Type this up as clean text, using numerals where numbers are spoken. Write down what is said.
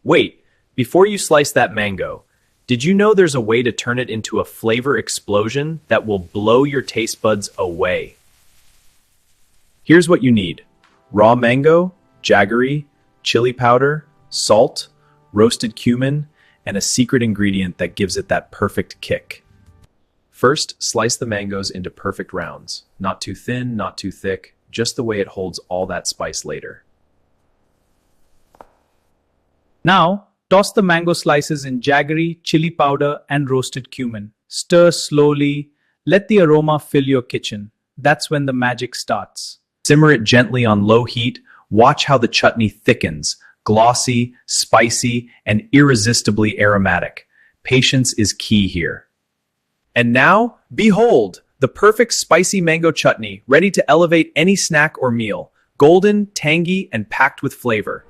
Wait, before you slice that mango, did you know there's a way to turn it into a flavor explosion that will blow your taste buds away? Here's what you need: raw mango, jaggery, chili powder, salt, roasted cumin, and a secret ingredient that gives it that perfect kick. First, slice the mangoes into perfect rounds. Not too thin, not too thick, just the way it holds all that spice later. Now, toss the mango slices in jaggery, chili powder, and roasted cumin. Stir slowly. Let the aroma fill your kitchen. That's when the magic starts. Simmer it gently on low heat. Watch how the chutney thickens, glossy, spicy, and irresistibly aromatic. Patience is key here. And now, behold, the perfect spicy mango chutney, ready to elevate any snack or meal. Golden, tangy, and packed with flavor.